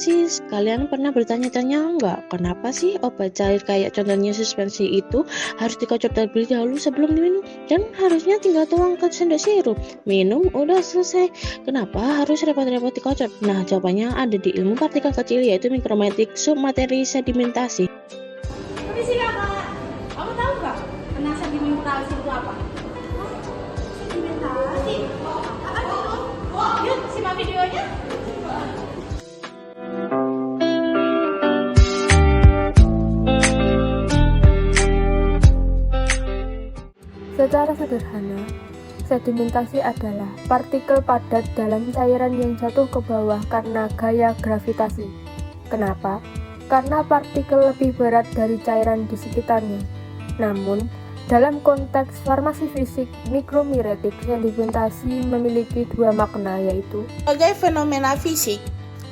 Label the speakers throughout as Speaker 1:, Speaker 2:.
Speaker 1: Persis, kalian pernah bertanya-tanya nggak, kenapa sih obat cair kayak contohnya suspensi itu harus dikocok terlebih dahulu sebelum diminum? Dan harusnya tinggal tuang ke sendok sirup, minum, udah selesai. Kenapa harus repot-repot dikocok? Nah, jawabannya ada di ilmu partikel kecil, yaitu mikrometrik submateri sedimentasi.
Speaker 2: Permisi kakak, kamu tahu nggak tentang sedimentasi itu apa? Sedimentasi? Apa itu? Yuk, simak videonya.
Speaker 3: Secara sederhana, sedimentasi adalah partikel padat dalam cairan yang jatuh ke bawah karena gaya gravitasi. Kenapa? Karena partikel lebih berat dari cairan di sekitarnya. Namun, dalam konteks farmasi fisik, mikromiretik sedimentasi memiliki dua makna, yaitu
Speaker 4: sebagai fenomena fisik.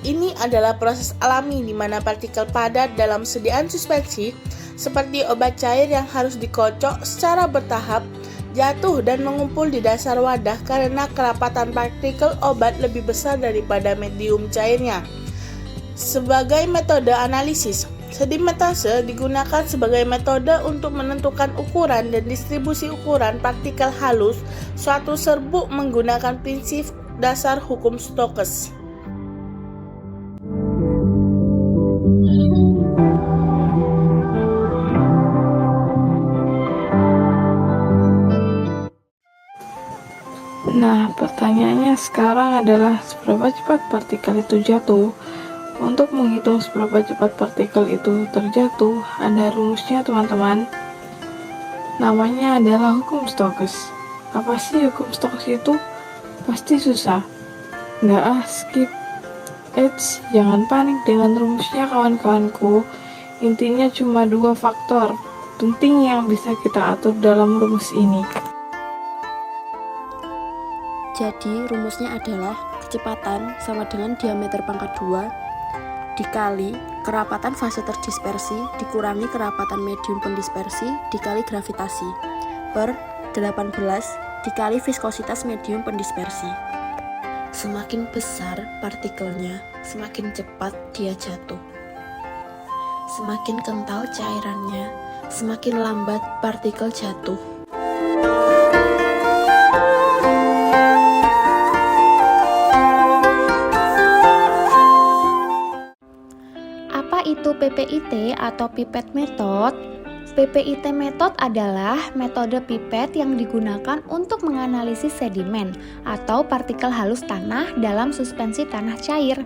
Speaker 4: Ini adalah proses alami di mana partikel padat dalam sediaan suspensi seperti obat cair yang harus dikocok secara bertahap jatuh dan mengumpul di dasar wadah karena kerapatan partikel obat lebih besar daripada medium cairnya. Sebagai metode analisis, sedimentase digunakan sebagai metode untuk menentukan ukuran dan distribusi ukuran partikel halus suatu serbuk menggunakan prinsip dasar hukum Stokes.
Speaker 5: Nah, pertanyaannya sekarang adalah seberapa cepat partikel itu jatuh? Untuk menghitung seberapa cepat partikel itu terjatuh, ada rumusnya teman-teman. Namanya adalah hukum Stokes. Apa sih hukum Stokes itu? Pasti susah. Nggak skip. Jangan panik dengan rumusnya kawan-kawanku. Intinya cuma dua faktor penting yang bisa kita atur dalam rumus ini.
Speaker 6: Jadi rumusnya adalah kecepatan sama dengan diameter pangkat 2 dikali kerapatan fase terdispersi dikurangi kerapatan medium pendispersi dikali gravitasi per 18 dikali viskositas medium pendispersi. Semakin besar partikelnya, semakin cepat dia jatuh. Semakin kental cairannya, semakin lambat partikel jatuh.
Speaker 2: Apa itu PPIT atau pipette method? PPIT method adalah metode pipet yang digunakan untuk menganalisis sedimen atau partikel halus tanah dalam suspensi tanah cair.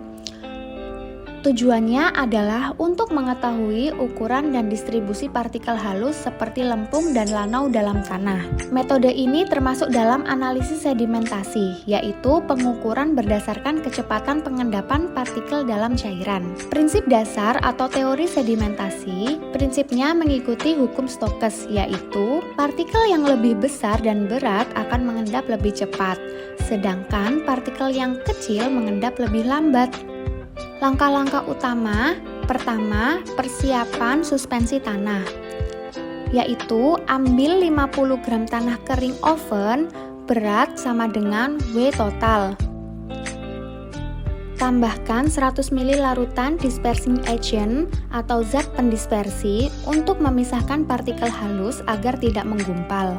Speaker 2: Tujuannya adalah untuk mengetahui ukuran dan distribusi partikel halus seperti lempung dan lanau dalam tanah. Metode ini termasuk dalam analisis sedimentasi, yaitu pengukuran berdasarkan kecepatan pengendapan partikel dalam cairan. Prinsip dasar atau teori sedimentasi, prinsipnya mengikuti hukum Stokes, yaitu partikel yang lebih besar dan berat akan mengendap lebih cepat, sedangkan partikel yang kecil mengendap lebih lambat. Langkah-langkah utama, pertama, persiapan suspensi tanah, yaitu ambil 50 gram tanah kering oven, berat sama dengan W total. Tambahkan 100 ml larutan dispersing agent atau zat pendispersi untuk memisahkan partikel halus agar tidak menggumpal.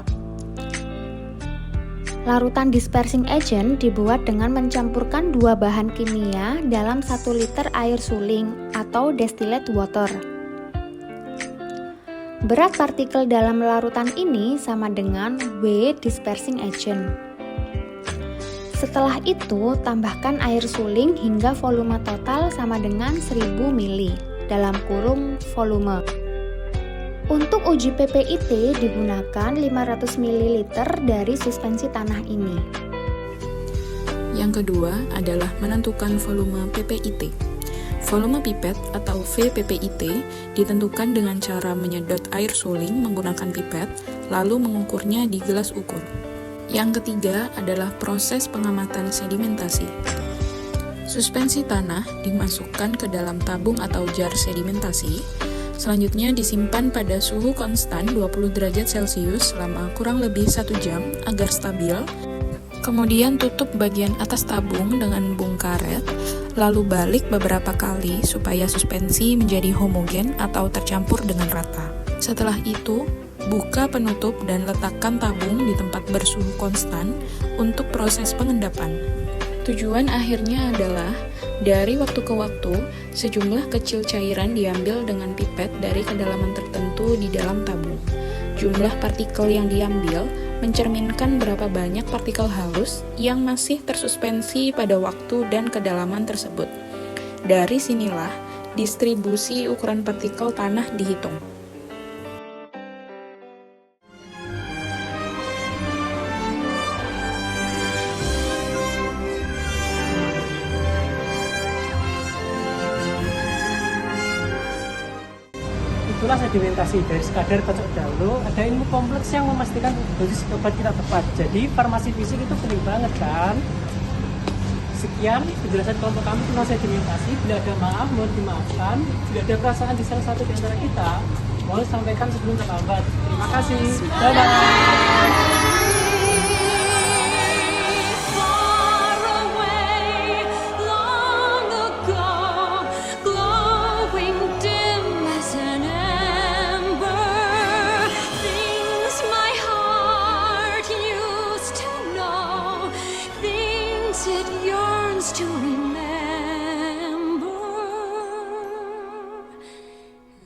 Speaker 2: Larutan dispersing agent dibuat dengan mencampurkan dua bahan kimia dalam 1 liter air suling atau distilled water. Berat partikel dalam larutan ini sama dengan W dispersing agent. Setelah itu, tambahkan air suling hingga volume total sama dengan 1000 ml dalam kurung volume. Untuk uji PPIT digunakan 500 ml dari suspensi tanah ini.
Speaker 7: Yang kedua adalah menentukan volume PPIT. Volume pipet atau VPPIT ditentukan dengan cara menyedot air suling menggunakan pipet, lalu mengukurnya di gelas ukur. Yang ketiga adalah proses pengamatan sedimentasi. Suspensi tanah dimasukkan ke dalam tabung atau jar sedimentasi. Selanjutnya disimpan pada suhu konstan 20 derajat Celcius selama kurang lebih 1 jam agar stabil. Kemudian tutup bagian atas tabung dengan bung karet, lalu balik beberapa kali supaya suspensi menjadi homogen atau tercampur dengan rata. Setelah itu, buka penutup dan letakkan tabung di tempat bersuhu konstan untuk proses pengendapan. Tujuan akhirnya adalah, dari waktu ke waktu, sejumlah kecil cairan diambil dengan pipet dari kedalaman tertentu di dalam tabung. Jumlah partikel yang diambil mencerminkan berapa banyak partikel halus yang masih tersuspensi pada waktu dan kedalaman tersebut. Dari sinilah distribusi ukuran partikel tanah dihitung.
Speaker 8: Itulah sedimentasi. Dari sekadar kocok dahulu, ada ilmu kompleks yang memastikan dosis obat kita tepat. Jadi farmasi fisik itu penting banget kan. Sekian penjelasan kelompok kami tentang sedimentasi. Bila ada maaf, mohon dimaafkan. Bila ada perasaan di salah satu di antara kita, mohon sampaikan sebelum terlambat. Terima kasih. Bye-bye.
Speaker 9: It yearns to remember,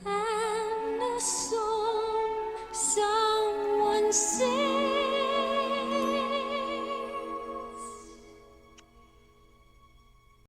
Speaker 9: and a song someone sings.